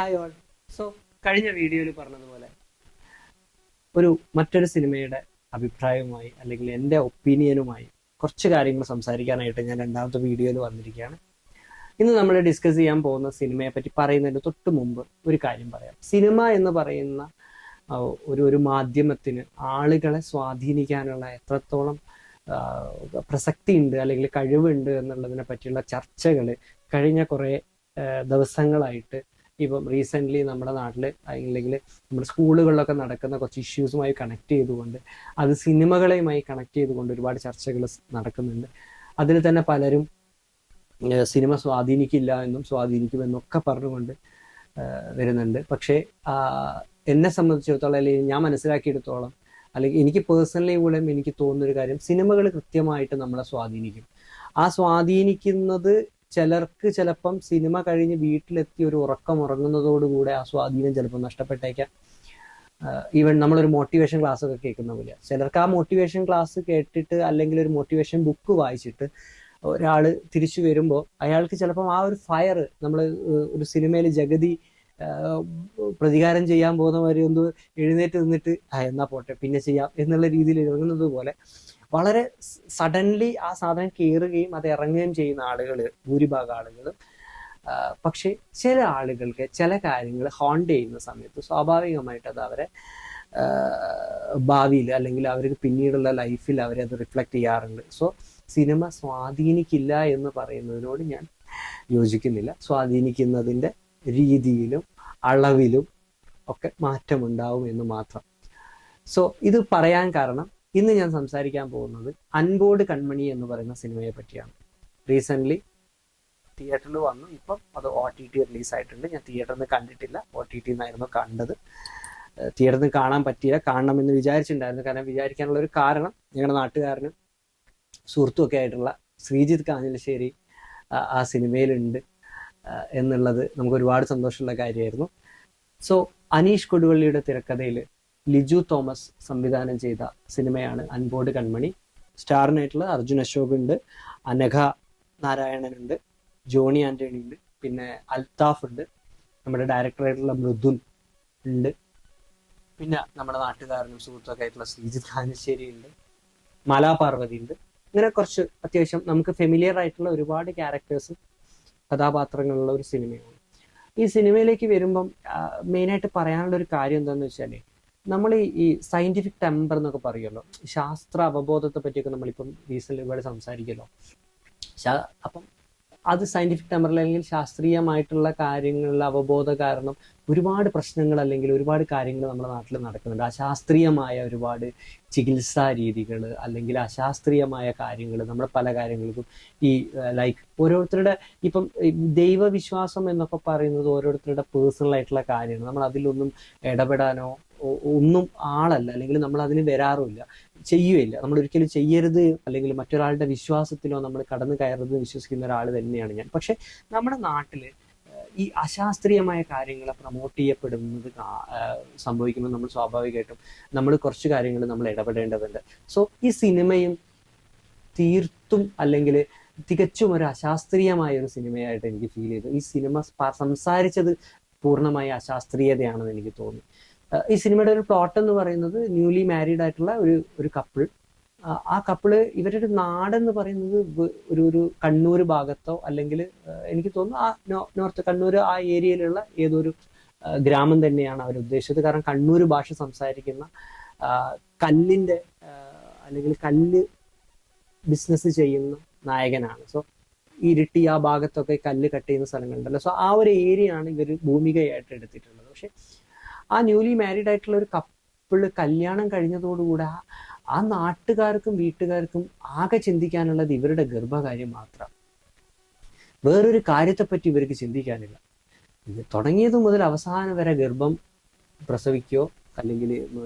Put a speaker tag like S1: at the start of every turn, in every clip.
S1: Hi all. So കഴിഞ്ഞ വീഡിയോയിൽ പറഞ്ഞതുപോലെ മറ്റൊരു സിനിമയുടെ അഭിപ്രായവുമായി അല്ലെങ്കിൽ എൻ്റെ ഒപ്പീനിയനുമായി കുറച്ച് കാര്യങ്ങൾ സംസാരിക്കാനായിട്ട് ഞാൻ രണ്ടാമത്തെ വീഡിയോയിൽ വന്നിരിക്കുകയാണ്. ഇന്ന് നമ്മൾ ഡിസ്കസ് ചെയ്യാൻ പോകുന്ന സിനിമയെ പറ്റി പറയുന്നതിന് തൊട്ട് മുമ്പ് ഒരു കാര്യം പറയാം. സിനിമ എന്ന് പറയുന്ന ഒരു മാധ്യമത്തിന് ആളുകളെ സ്വാധീനിക്കാനുള്ള എത്രത്തോളം പ്രസക്തി ഉണ്ട് അല്ലെങ്കിൽ കഴിവുണ്ട് എന്നുള്ളതിനെ പറ്റിയുള്ള ചർച്ചകൾ കഴിഞ്ഞ കുറേ ദിവസങ്ങളായിട്ട് ഇപ്പം റീസെൻ്റ്ലി നമ്മുടെ നാട്ടിൽ അല്ലെങ്കിൽ നമ്മുടെ സ്കൂളുകളിലൊക്കെ നടക്കുന്ന കുറച്ച് ഇഷ്യൂസുമായി കണക്ട് ചെയ്തുകൊണ്ട് അത് സിനിമകളെയുമായി കണക്ട് ചെയ്തുകൊണ്ട് ഒരുപാട് ചർച്ചകൾ നടക്കുന്നുണ്ട്. അതിൽ തന്നെ പലരും സിനിമ സ്വാധീനിക്കില്ല എന്നും സ്വാധീനിക്കുമെന്നൊക്കെ പറഞ്ഞുകൊണ്ട് വരുന്നുണ്ട്. പക്ഷേ എന്നെ സംബന്ധിച്ചിടത്തോളം അല്ലെങ്കിൽ ഞാൻ മനസ്സിലാക്കിയെടുത്തോളം അല്ലെങ്കിൽ എനിക്ക് പേഴ്സണലി കൂടെ എനിക്ക് തോന്നുന്നൊരു കാര്യം, സിനിമകൾ കൃത്യമായിട്ട് നമ്മളെ സ്വാധീനിക്കും. ആ സ്വാധീനിക്കുന്നത് ചിലർക്ക് ചിലപ്പം സിനിമ കഴിഞ്ഞ് വീട്ടിലെത്തി ഒരു ഉറങ്ങുന്നതോടുകൂടെ ആ സ്വാധീനം ചിലപ്പോൾ നഷ്ടപ്പെട്ടേക്കാം. ഈവൻ നമ്മളൊരു മോട്ടിവേഷൻ ക്ലാസ് ഒക്കെ കേൾക്കുന്ന പോലെ ചിലർക്ക് ആ മോട്ടിവേഷൻ ക്ലാസ് കേട്ടിട്ട് അല്ലെങ്കിൽ ഒരു മോട്ടിവേഷൻ ബുക്ക് വായിച്ചിട്ട് ഒരാൾ തിരിച്ചു വരുമ്പോൾ അയാൾക്ക് ചിലപ്പം ആ ഒരു ഫയർ, നമ്മൾ ഒരു സിനിമയിൽ ജഗതി പ്രതികാരം ചെയ്യാൻ പോകുന്നവരെ ഒന്ന് എഴുന്നേറ്റ് നിന്നിട്ട് എന്നാ പോട്ടെ പിന്നെ ചെയ്യാം എന്നുള്ള രീതിയിൽ ഇറങ്ങുന്നത് പോലെ വളരെ സഡൻലി ആ സാധനം കയറുകയും അത് ഇറങ്ങുകയും ചെയ്യുന്ന ആളുകൾ ഭൂരിഭാഗം ആളുകളും. പക്ഷെ ചില ആളുകൾക്ക് ചില കാര്യങ്ങൾ ഹോണ്ട് ചെയ്യുന്ന സമയത്ത് സ്വാഭാവികമായിട്ട് അത് അവരെ ഭാവിയിൽ അല്ലെങ്കിൽ അവർക്ക് പിന്നീടുള്ള ലൈഫിൽ അവരെ അത് റിഫ്ലക്റ്റ് ചെയ്യാറുണ്ട്. സോ സിനിമ സ്വാധീനിക്കില്ല എന്ന് പറയുന്നതിനോട് ഞാൻ യോജിക്കുന്നില്ല. സ്വാധീനിക്കുന്നതിൻ്റെ രീതിയിലും അളവിലും ഒക്കെ മാറ്റമുണ്ടാവും എന്ന് മാത്രം. സോ ഇത് പറയാൻ കാരണം, ഇന്ന് ഞാൻ സംസാരിക്കാൻ പോകുന്നത് അൻപോട് കൺമണി എന്ന് പറയുന്ന സിനിമയെ പറ്റിയാണ്. റീസെൻ്റ്ലി തിയേറ്ററിൽ വന്നു, ഇപ്പം അത് OTT റിലീസായിട്ടുണ്ട്. ഞാൻ തിയേറ്ററിൽ നിന്ന് കണ്ടിട്ടില്ല, OTT നിന്നായിരുന്നു കണ്ടത്. തിയേറ്ററിൽ നിന്ന് കാണാൻ പറ്റിയില്ല, കാണണമെന്ന് വിചാരിച്ചിട്ടുണ്ടായിരുന്നു. കാരണം വിചാരിക്കാനുള്ള ഒരു കാരണം, ഞങ്ങളുടെ നാട്ടുകാരനും സുഹൃത്തുമൊക്കെ ആയിട്ടുള്ള ശ്രീജിത്ത് കാഞ്ഞിലശ്ശേരി ആ സിനിമയിലുണ്ട് എന്നുള്ളത് നമുക്ക് ഒരുപാട് സന്തോഷമുള്ള കാര്യമായിരുന്നു. സോ അനീഷ് കൊടുവള്ളിയുടെ തിരക്കഥയിൽ ലിജു തോമസ് സംവിധാനം ചെയ്ത സിനിമയാണ് അൻപോട് കൺമണി. സ്റ്റാറിനായിട്ടുള്ള അർജുൻ അശോക് ഉണ്ട്, അനഘ നാരായണനുണ്ട്, ജോണി ആൻ്റണി ഉണ്ട്, പിന്നെ അൽത്താഫ് ഉണ്ട്, നമ്മുടെ ഡയറക്ടറായിട്ടുള്ള മൃദുൽ ഉണ്ട്, പിന്നെ നമ്മുടെ നാട്ടുകാരനും സുഹൃത്തൊക്കെ ആയിട്ടുള്ള ശ്രീജിത്ത് കാഞ്ഞശ്ശേരി ഉണ്ട്, മാലാ പാർവതി ഉണ്ട്. ഇങ്ങനെ കുറച്ച് അത്യാവശ്യം നമുക്ക് ഫെമിലിയർ ആയിട്ടുള്ള ഒരുപാട് ക്യാരക്ടേഴ്സ്, കഥാപാത്രങ്ങളുള്ള ഒരു സിനിമയാണ്. ഈ സിനിമയിലേക്ക് വരുമ്പം മെയിനായിട്ട് പറയാനുള്ള ഒരു കാര്യം എന്താണെന്ന് വെച്ചാൽ, നമ്മൾ ഈ സയന്റിഫിക് ടെമ്പർ എന്നൊക്കെ പറയുമല്ലോ, ശാസ്ത്ര അവബോധത്തെ പറ്റിയൊക്കെ നമ്മളിപ്പം റീസെൻ്റ് ഒരുപാട് സംസാരിക്കുമല്ലോ. അപ്പം അത് സയന്റിഫിക് ടെമ്പറിൽ അല്ലെങ്കിൽ ശാസ്ത്രീയമായിട്ടുള്ള കാര്യങ്ങളിൽ അവബോധ കാരണം ഒരുപാട് പ്രശ്നങ്ങൾ അല്ലെങ്കിൽ ഒരുപാട് കാര്യങ്ങൾ നമ്മുടെ നാട്ടിൽ നടക്കുന്നുണ്ട്. അശാസ്ത്രീയമായ ഒരുപാട് ചികിത്സാ രീതികൾ അല്ലെങ്കിൽ അശാസ്ത്രീയമായ കാര്യങ്ങൾ നമ്മൾ പല കാര്യങ്ങൾക്കും ഈ ലൈക്ക് ഓരോരുത്തരുടെ ഇപ്പം ദൈവവിശ്വാസം എന്നൊക്കെ പറയുന്നത് ഓരോരുത്തരുടെ പേഴ്സണൽ ആയിട്ടുള്ള കാര്യമാണ്. നമ്മൾ അതിലൊന്നും ഇടപെടാനോ ഒന്നും ആളല്ല, അല്ലെങ്കിൽ നമ്മൾ അതിന് വരാറുമില്ല, ചെയ്യുകയില്ല. നമ്മൾ ഒരിക്കലും ചെയ്യരുത് അല്ലെങ്കിൽ മറ്റൊരാളുടെ വിശ്വാസത്തിലോ നമ്മൾ കടന്നു കയറരുത് വിശ്വസിക്കുന്ന ഒരാൾ തന്നെയാണ് ഞാൻ. പക്ഷെ നമ്മുടെ നാട്ടിൽ ഈ അശാസ്ത്രീയമായ കാര്യങ്ങളെ പ്രൊമോട്ട് ചെയ്യപ്പെടുന്നത് സംഭവിക്കുമ്പോൾ നമ്മൾ സ്വാഭാവികമായിട്ടും നമ്മൾ കുറച്ച് കാര്യങ്ങൾ നമ്മൾ ഇടപെടേണ്ടതുണ്ട്. സോ ഈ സിനിമയും തീർത്തും അല്ലെങ്കിൽ തികച്ചും ഒരു അശാസ്ത്രീയമായ ഒരു സിനിമയായിട്ട് എനിക്ക് ഫീൽ ചെയ്തു. ഈ സിനിമ സംസാരിച്ചത് പൂർണ്ണമായ അശാസ്ത്രീയതയാണെന്ന് എനിക്ക് തോന്നി. ഈ സിനിമയുടെ ഒരു പ്ലോട്ട് എന്ന് പറയുന്നത്, ന്യൂലി മാരീഡ് ആയിട്ടുള്ള ഒരു കപ്പിൾ. ആ കപ്പിള്, ഇവരുടെ നാടെന്ന് പറയുന്നത് ഒരു കണ്ണൂർ ഭാഗത്തോ അല്ലെങ്കിൽ എനിക്ക് തോന്നുന്നു ആ നോർത്ത് കണ്ണൂർ ആ ഏരിയയിലുള്ള ഏതൊരു ഗ്രാമം തന്നെയാണ് അവർ ഉദ്ദേശിച്ചത്. കാരണം കണ്ണൂർ ഭാഷ സംസാരിക്കുന്ന കല്ലിന്റെ അല്ലെങ്കിൽ കല്ല് ബിസിനസ് ചെയ്യുന്ന നായകനാണ്. സോ ഇരിട്ടി ആ ഭാഗത്തൊക്കെ കല്ല് കട്ട് ചെയ്യുന്ന സ്ഥലങ്ങളുണ്ടല്ലോ. സോ ആ ഒരു ഏരിയ ആണ് ഇവർ ഭൂമികയായിട്ട് എടുത്തിട്ടുള്ളത്. പക്ഷെ ആ ന്യൂലി മാരീഡ് ആയിട്ടുള്ള ഒരു കപ്പിള് കല്യാണം കഴിഞ്ഞതോടുകൂടെ ആ നാട്ടുകാർക്കും വീട്ടുകാർക്കും ആകെ ചിന്തിക്കാനുള്ളത് ഇവരുടെ ഗർഭകാര്യം മാത്രം. വേറൊരു കാര്യത്തെപ്പറ്റി ഇവർക്ക് ചിന്തിക്കാനില്ല. ഇത് തുടങ്ങിയത് മുതൽ അവസാനം വരെ ഗർഭം പ്രസവിക്കോ അല്ലെങ്കിൽ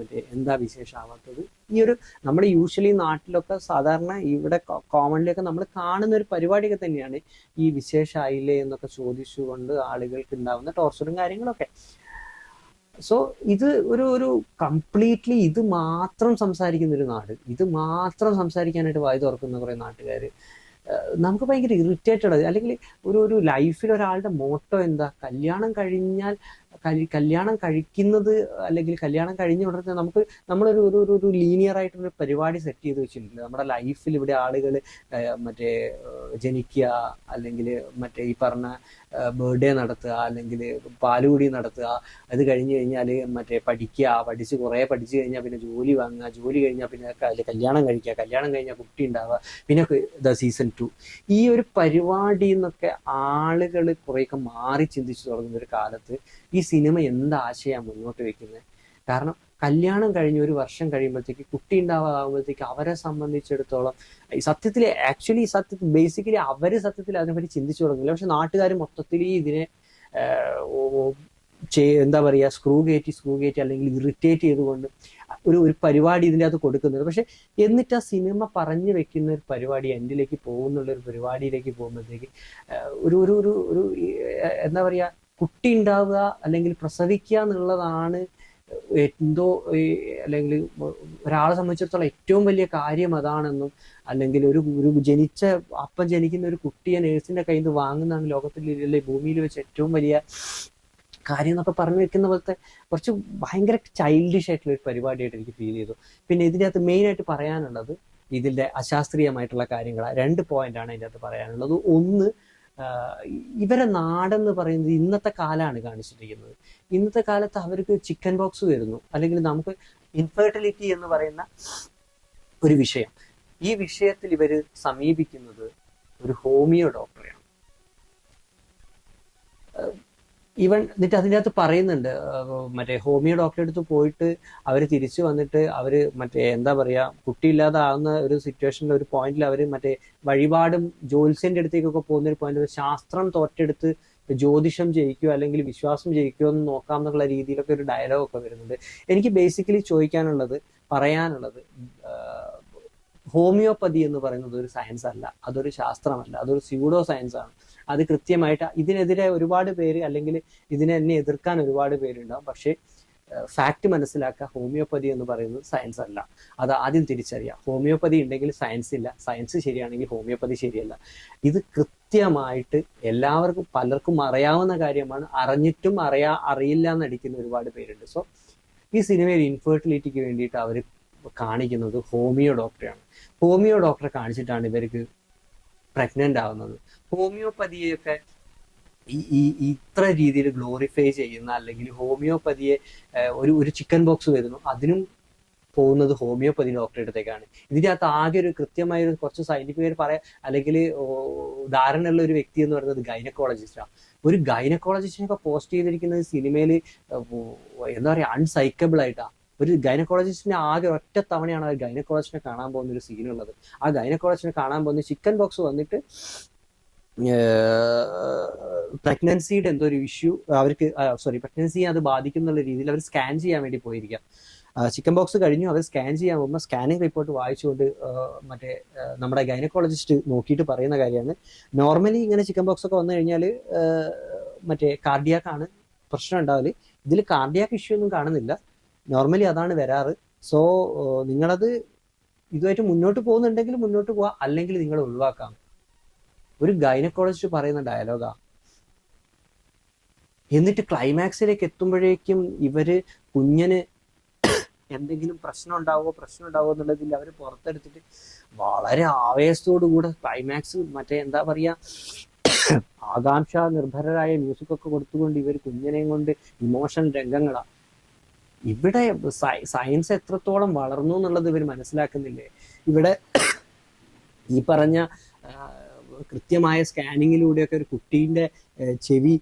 S1: എന്താ വിശേഷമാവാത്തത്. ഈ ഒരു നമ്മുടെ യൂഷ്വലി നാട്ടിലൊക്കെ സാധാരണ ഇവിടെ കോമൺലി ഒക്കെ നമ്മൾ കാണുന്ന ഒരു പരിപാടിയൊക്കെ തന്നെയാണ് ഈ വിശേഷമായില്ലേ എന്നൊക്കെ ചോദിച്ചുകൊണ്ട് ആളുകൾക്ക് ഉണ്ടാവുന്ന ടോർച്ചറും കാര്യങ്ങളൊക്കെ. സോ ഇത് ഒരു കംപ്ലീറ്റ്ലി ഇത് മാത്രം സംസാരിക്കുന്ന ഒരു നാട്, ഇത് മാത്രം സംസാരിക്കാനായിട്ട് വായി തുറക്കുന്ന കുറെ നാട്ടുകാർ നമുക്ക് ഭയങ്കര ഇറിറ്റേറ്റഡ്. അല്ലെങ്കിൽ ഒരു ലൈഫിൽ ഒരാളുടെ മോട്ടോ എന്താ, കല്യാണം കഴിഞ്ഞാൽ കല്യാണം കഴിക്കുന്നത് അല്ലെങ്കിൽ കല്യാണം കഴിഞ്ഞ ഉടനെ നമ്മളൊരു ഒരു ഒരു ഒരു ലീനിയർ ആയിട്ടൊരു പരിപാടി സെറ്റ് ചെയ്ത് വെച്ചിട്ടുണ്ട് നമ്മുടെ ലൈഫിൽ. ഇവിടെ ആളുകൾ മറ്റേ ജനിക്കുക, അല്ലെങ്കിൽ മറ്റേ ഈ പറഞ്ഞ ബർത്ത്ഡേ നടത്തുക, അല്ലെങ്കിൽ പാലുകുടി നടത്തുക, അത് കഴിഞ്ഞ് കഴിഞ്ഞാൽ മറ്റേ പഠിക്കുക, പഠിച്ചു കഴിഞ്ഞാൽ പിന്നെ ജോലി വാങ്ങുക, ജോലി കഴിഞ്ഞാൽ പിന്നെ കല്യാണം കഴിക്കുക, കല്യാണം കഴിഞ്ഞാൽ കുട്ടി ഉണ്ടാവുക, പിന്നെ സീസൺ 2. ഈ ഒരു പരിപാടി എന്നൊക്കെ ആളുകൾ കുറേയൊക്കെ മാറി ചിന്തിച്ചു തുടങ്ങുന്ന ഒരു കാലത്ത് ഈ സിനിമ എന്താശയാണ് മുന്നോട്ട് വെക്കുന്നത്? കാരണം കല്യാണം കഴിഞ്ഞ് ഒരു വർഷം കഴിയുമ്പോഴത്തേക്ക് കുട്ടി ഉണ്ടാവാകുമ്പോഴത്തേക്ക് അവരെ സംബന്ധിച്ചിടത്തോളം സത്യത്തിൽ ബേസിക്കലി അവര് സത്യത്തിൽ അതിനെപ്പറ്റി ചിന്തിച്ചു തുടങ്ങില്ല. പക്ഷെ നാട്ടുകാർ മൊത്തത്തിൽ ഇതിനെ എന്താ പറയുക, സ്ക്രൂ കയറ്റി അല്ലെങ്കിൽ ഇറിറ്റേറ്റ് ചെയ്തുകൊണ്ട് ഒരു പരിപാടി ഇതിൻ്റെ അകത്ത് കൊടുക്കുന്നത്. പക്ഷെ എന്നിട്ട് ആ സിനിമ പറഞ്ഞു വെക്കുന്ന ഒരു പരിപാടി എൻഡിലേക്ക് പോകുന്നുള്ള ഒരു പരിപാടിയിലേക്ക് പോകുമ്പോഴത്തേക്ക് ഒരു ഒരു ഒരു ഒരു എന്താ പറയുക, കുട്ടി ഉണ്ടാവുക അല്ലെങ്കിൽ പ്രസവിക്കുക എന്നുള്ളതാണ് എന്തോ, അല്ലെങ്കിൽ ഒരാളെ സംബന്ധിച്ചിടത്തോളം ഏറ്റവും വലിയ കാര്യം അതാണെന്നും, അല്ലെങ്കിൽ ഒരു അപ്പം ജനിക്കുന്ന ഒരു കുട്ടിയെ നേഴ്സിന്റെ കയ്യിൽ നിന്ന് വാങ്ങുന്നതാണ് ലോകത്തിൽ ഭൂമിയിൽ വെച്ച് ഏറ്റവും വലിയ കാര്യം എന്നൊക്കെ പറഞ്ഞു വെക്കുന്ന പോലത്തെ കുറച്ച് ഭയങ്കര ചൈൽഡിഷ് ആയിട്ടുള്ള ഒരു പരിപാടിയായിട്ട് എനിക്ക് ഫീൽ ചെയ്തു. പിന്നെ ഇതിൻ്റെ അകത്ത് മെയിൻ ആയിട്ട് പറയാനുള്ളത് ഇതിന്റെ അശാസ്ത്രീയമായിട്ടുള്ള കാര്യങ്ങളാണ്. 2 പോയിന്റാണ് ഇതിൻ്റെ അകത്ത് പറയാനുള്ളത്. ഒന്ന്, ഇവരെ നാടെന്ന് പറയുന്നത് ഇന്നത്തെ കാലമാണ് കാണിച്ചിരിക്കുന്നത്. ഇന്നത്തെ കാലത്ത് അവർക്ക് ചിക്കൻ ബോക്സ് വരുന്നു, അല്ലെങ്കിൽ നമുക്ക് ഇൻഫെർട്ടിലിറ്റി എന്ന് പറയുന്ന ഒരു വിഷയം, ഈ വിഷയത്തിൽ ഇവര് സമീപിക്കുന്നത് ഒരു ഹോമിയോ ഡോക്ടറെയാണ്. എന്നിട്ട് അതിൻ്റെ അകത്ത് പറയുന്നുണ്ട്, മറ്റേ ഹോമിയോ ഡോക്ടറെ അടുത്ത് പോയിട്ട് അവർ തിരിച്ചു വന്നിട്ട് അവര് മറ്റേ എന്താ പറയാ, കുട്ടിയില്ലാതാവുന്ന ഒരു സിറ്റുവേഷനിൽ ഒരു പോയിന്റിൽ അവർ മറ്റേ വഴിപാടും ജ്യോത്സ്യന്റെ അടുത്തേക്കൊക്കെ പോകുന്ന ഒരു പോയിന്റ്, ശാസ്ത്രം തോറ്റെടുത്ത് ജ്യോതിഷം ജയിക്കുമോ അല്ലെങ്കിൽ വിശ്വാസം ജയിക്കുമോ എന്ന് നോക്കാം എന്നുള്ള രീതിയിലൊക്കെ ഒരു ഡയലോഗൊക്കെ വരുന്നുണ്ട്. എനിക്ക് ബേസിക്കലി പറയാനുള്ളത് ഹോമിയോപ്പതി എന്ന് പറയുന്നത് ഒരു സയൻസ് അല്ല, അതൊരു ശാസ്ത്രമല്ല, അതൊരു സ്യൂഡോ സയൻസ് ആണ്. അത് കൃത്യമായിട്ട് ഇതിനെതിരെ ഒരുപാട് പേര്, അല്ലെങ്കിൽ ഇതിനെ എതിർക്കാൻ ഒരുപാട് പേരുണ്ടാവും. പക്ഷേ ഫാക്ട് മനസ്സിലാക്കുക, ഹോമിയോപ്പതി എന്ന് പറയുന്നത് സയൻസ് അല്ല. അത് ആദ്യം തിരിച്ചറിയാം. ഹോമിയോപ്പതി ഉണ്ടെങ്കിൽ സയൻസ് ഇല്ല, സയൻസ് ശരിയാണെങ്കിൽ ഹോമിയോപ്പതി ശരിയല്ല. ഇത് കൃത്യമായിട്ട് പലർക്കും അറിയാവുന്ന കാര്യമാണ്. അറിഞ്ഞിട്ടും അറിയില്ല എന്നടിക്കുന്ന ഒരുപാട് പേരുണ്ട്. സോ ഈ സിനിമയിൽ ഇൻഫെർട്ടിലിറ്റിക്ക് വേണ്ടിയിട്ട് അവർ കാണിക്കുന്നത് ഹോമിയോ ഡോക്ടറെയാണ്. ഹോമിയോ ഡോക്ടറെ കാണിച്ചിട്ടാണ് ഇവർക്ക് പ്രഗ്നന്റ് ആവുന്നത്. ഹോമിയോപ്പതിയൊക്കെ ഇത്ര രീതിയിൽ ഗ്ലോറിഫൈ ചെയ്യുന്ന, അല്ലെങ്കിൽ ഹോമിയോപ്പതിയെ ഒരു ചിക്കൻ ബോക്സ് വരുന്നു, അതിനും പോകുന്നത് ഹോമിയോപ്പതി ഡോക്ടറെ അടുത്തേക്കാണ്. ഇതിൻ്റെ അകത്ത് ആകെ ഒരു കൃത്യമായ കുറച്ച് സയന്റിഫിക് പറയാം, അല്ലെങ്കിൽ ധാരണയുള്ള ഒരു വ്യക്തി എന്ന് പറയുന്നത് ഗൈനക്കോളജിസ്റ്റാണ്. ഒരു ഗൈനക്കോളജിസ്റ്റിനൊക്കെ പോസ്റ്റ് ചെയ്തിരിക്കുന്നത് സിനിമയിൽ എന്താ പറയുക, അൺസൈക്കബിൾ ആയിട്ടാണ്. ഒരു ഗൈനക്കോളജിസ്റ്റിനെ ആകെ ഒറ്റ തവണയാണ് ആ ഗൈനക്കോളജിസ്റ്റിനെ കാണാൻ പോകുന്ന ഒരു സീനുള്ളത്. ആ ഗൈനക്കോളജിസ്റ്റിനെ കാണാൻ പോകുന്ന ചിക്കൻ ബോക്സ് വന്നിട്ട് പ്രഗ്നൻസിയുടെ എന്തോ ഒരു ഇഷ്യൂ അവർക്ക്, പ്രഗ്നൻസിയെ അത് ബാധിക്കുന്നുള്ള രീതിയിൽ അവർ സ്കാൻ ചെയ്യാൻ വേണ്ടി പോയിരിക്കാം. ചിക്കൻ ബോക്സ് കഴിഞ്ഞു, അവർ സ്കാൻ ചെയ്യാൻ പോകുമ്പോൾ സ്കാനിങ് റിപ്പോർട്ട് വായിച്ചുകൊണ്ട് മറ്റേ നമ്മുടെ ഗൈനക്കോളജിസ്റ്റ് നോക്കിയിട്ട് പറയുന്ന കാര്യമാണ്, നോർമലി ഇങ്ങനെ ചിക്കൻ ബോക്സ് ഒക്കെ വന്നു കഴിഞ്ഞാൽ മറ്റേ കാർഡിയാക്കാണ് പ്രശ്നം ഉണ്ടാവല്, ഇതിൽ കാർഡിയാക്ക് ഇഷ്യൂ ഒന്നും കാണുന്നില്ല, നോർമലി അതാണ് വരാറ്. സോ നിങ്ങളത് ഇതുമായിട്ട് മുന്നോട്ട് പോകുന്നുണ്ടെങ്കിൽ മുന്നോട്ട് പോവാ, അല്ലെങ്കിൽ നിങ്ങൾ ഒഴിവാക്കാം. ഒരു ഗൈനക്കോളജിസ്റ്റ് പറയുന്ന ഡയലോഗാ. എന്നിട്ട് ക്ലൈമാക്സിലേക്ക് എത്തുമ്പോഴേക്കും ഇവര് കുഞ്ഞിന് എന്തെങ്കിലും പ്രശ്നം ഉണ്ടാവോ എന്നുള്ളതിൽ അവർ പുറത്തെടുത്തിട്ട് വളരെ ആവേശത്തോടു കൂടെ ക്ലൈമാക്സ് മറ്റേ എന്താ പറയാ, ആകാംക്ഷ നിർഭരരായ മ്യൂസിക് ഒക്കെ കൊടുത്തുകൊണ്ട് ഇവർ കുഞ്ഞിനെയും കൊണ്ട് ഇമോഷണൽ രംഗങ്ങളാ. ഇവിടെ സയൻസ് എത്രത്തോളം വളർന്നു എന്നുള്ളത് ഇവർ മനസ്സിലാക്കുന്നില്ലേ? ഇവിടെ ഈ പറഞ്ഞ കൃത്യമായ സ്കാനിങ്ങിലൂടെയൊക്കെ ഒരു കുട്ടീൻ്റെ ചെവി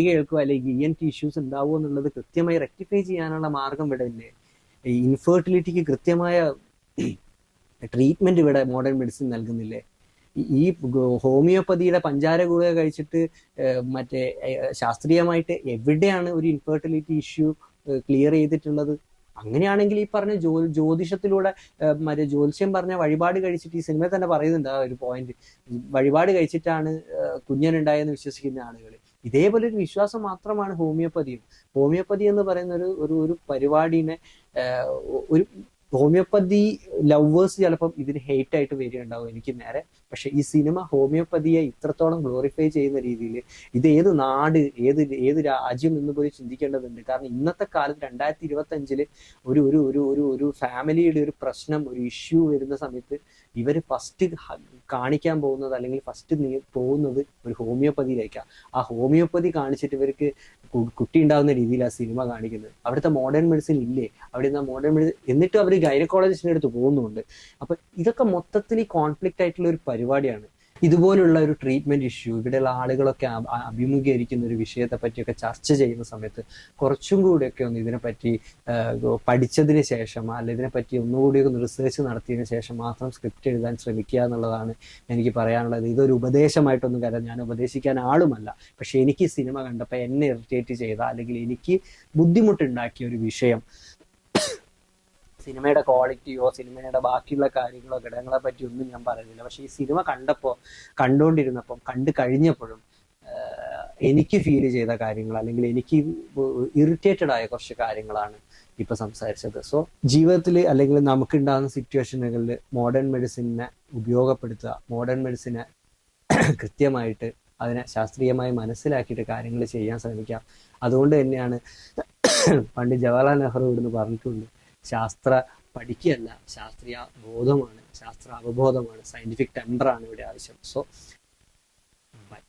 S1: കേൾക്കുക, അല്ലെങ്കിൽ ENT ഇഷ്യൂസ് ഉണ്ടാവുമോ എന്നുള്ളത് കൃത്യമായി റെക്ടിഫൈ ചെയ്യാനുള്ള മാർഗം ഇവിടെ ഇല്ലേ? ഇൻഫെർട്ടിലിറ്റിക്ക് കൃത്യമായ ട്രീറ്റ്മെന്റ് ഇവിടെ മോഡേൺ മെഡിസിൻ നൽകുന്നില്ലേ? ഈ ഹോമിയോപ്പതിയുടെ പഞ്ചാര ഗുളിക കഴിച്ചിട്ട് മറ്റേ ശാസ്ത്രീയമായിട്ട് എവിടെയാണ് ഒരു ഇൻഫെർട്ടിലിറ്റി ഇഷ്യൂ ക്ലിയർ ചെയ്തിട്ടുള്ളത്? അങ്ങനെയാണെങ്കിൽ ഈ പറഞ്ഞ ജ്യോതിഷത്തിലൂടെ മറ്റേ ജ്യോത്സ്യം പറഞ്ഞ വഴിപാട് കഴിച്ചിട്ട്, ഈ സിനിമയിൽ തന്നെ പറയുന്നുണ്ട് ആ ഒരു പോയിന്റ്, വഴിപാട് കഴിച്ചിട്ടാണ് കുഞ്ഞനുണ്ടായെന്ന് വിശ്വസിക്കുന്ന ആളുകൾ. ഇതേപോലെ ഒരു വിശ്വാസം മാത്രമാണ് ഹോമിയോപ്പതിയും. ഹോമിയോപ്പതി എന്ന് പറയുന്ന ഒരു പരിപാടിനെ ഒരു ഹോമിയോപ്പതി ലവേഴ്സ് ചിലപ്പം ഇതിന് ഹെയ്റ്റ് ആയിട്ട് വരികയുണ്ടാവും. എനിക്ക് നേരെ പക്ഷെ ഈ സിനിമ ഹോമിയോപ്പതിയെ ഇത്രത്തോളം ഗ്ലോറിഫൈ ചെയ്യുന്ന രീതിയിൽ ഇത് ഏത് നാട്, ഏത് രാജ്യം എന്ന് പോലും ചിന്തിക്കേണ്ടതുണ്ട്. കാരണം ഇന്നത്തെ കാലത്ത് 2025 ഒരു ഒരു ഒരു ഒരു ഒരു ഫാമിലിയുടെ ഒരു പ്രശ്നം, ഒരു ഇഷ്യൂ വരുന്ന സമയത്ത് ഇവർ ഫസ്റ്റ് കാണിക്കാൻ പോകുന്നത്, അല്ലെങ്കിൽ ഫസ്റ്റ് പോകുന്നത് ഒരു ഹോമിയോപ്പതിയിലേക്കാണ്. ആ ഹോമിയോപ്പതി കാണിച്ചിട്ട് ഇവർക്ക് കുട്ടി ഉണ്ടാകുന്ന രീതിയിൽ ആ സിനിമ കാണിക്കുന്നത്. അവിടുത്തെ മോഡേൺ മെഡിസിൻ ഇല്ലേ, അവിടെ നിന്ന് മോഡേൺ മെഡിസിൻ, എന്നിട്ടും അവർ ഗൈനക്കോളജിസ്റ്റിന്റെ അടുത്ത് പോകുന്നുണ്ട്. അപ്പൊ ഇതൊക്കെ മൊത്തത്തിൽ കോൺഫ്ലിക്റ്റ് ആയിട്ടുള്ള ഒരു പരിപാടിയാണ്. ഇതുപോലുള്ള ഒരു ട്രീറ്റ്മെന്റ് ഇഷ്യൂ ഇവിടെയുള്ള ആളുകളൊക്കെ അഭിമുഖീകരിക്കുന്ന ഒരു വിഷയത്തെ പറ്റിയൊക്കെ ചർച്ച ചെയ്യുന്ന സമയത്ത് കുറച്ചും കൂടിയൊക്കെ ഒന്ന് ഇതിനെപ്പറ്റി പഠിച്ചതിന് ശേഷം, അല്ല ഇതിനെപ്പറ്റി ഒന്നുകൂടി ഒന്ന് റിസർച്ച് നടത്തിയതിന് ശേഷം മാത്രം സ്ക്രിപ്റ്റ് എഴുതാൻ ശ്രമിക്കുക എന്നുള്ളതാണ് എനിക്ക് പറയാനുള്ളത്. ഇതൊരു ഉപദേശമായിട്ടൊന്നും കാര്യം, ഞാൻ ഉപദേശിക്കാൻ ആളുമല്ല. പക്ഷെ എനിക്ക് സിനിമ കണ്ടപ്പോൾ എന്നെ ഇറിറ്റേറ്റ് ചെയ്ത, അല്ലെങ്കിൽ എനിക്ക് ബുദ്ധിമുട്ടുണ്ടാക്കിയ ഒരു വിഷയം, സിനിമയുടെ ക്വാളിറ്റിയോ സിനിമയുടെ ബാക്കിയുള്ള കാര്യങ്ങളോ ഘടകങ്ങളെ പറ്റി ഒന്നും ഞാൻ പറയുന്നില്ല. പക്ഷെ ഈ സിനിമ കണ്ടുകൊണ്ടിരുന്നപ്പം, കണ്ടു കഴിഞ്ഞപ്പോഴും എനിക്ക് ഫീൽ ചെയ്ത കാര്യങ്ങൾ, അല്ലെങ്കിൽ എനിക്ക് ഇറിറ്റേറ്റഡ് ആയ കുറച്ച് കാര്യങ്ങളാണ് ഇപ്പൊ സംസാരിച്ചത്. സോ ജീവിതത്തിൽ അല്ലെങ്കിൽ നമുക്കുണ്ടാകുന്ന സിറ്റുവേഷനുകളിൽ മോഡേൺ മെഡിസിനെ ഉപയോഗപ്പെടുത്തുക, മോഡേൺ മെഡിസിനെ കൃത്യമായിട്ട് അതിനെ ശാസ്ത്രീയമായി മനസ്സിലാക്കിയിട്ട് കാര്യങ്ങൾ ചെയ്യാൻ ശ്രമിക്കാം. അതുകൊണ്ട് തന്നെയാണ് പണ്ട് ജവഹർലാൽ നെഹ്റു ഇവിടുന്ന് പറഞ്ഞിട്ടുണ്ട്, ശാസ്ത്ര പഠിക്കുകയല്ല, ശാസ്ത്രീയ ബോധമാണ്, ശാസ്ത്ര അവബോധമാണ്, സയന്റിഫിക് ടെമ്പറാണ് ഇവിടെ ആവശ്യം. So by.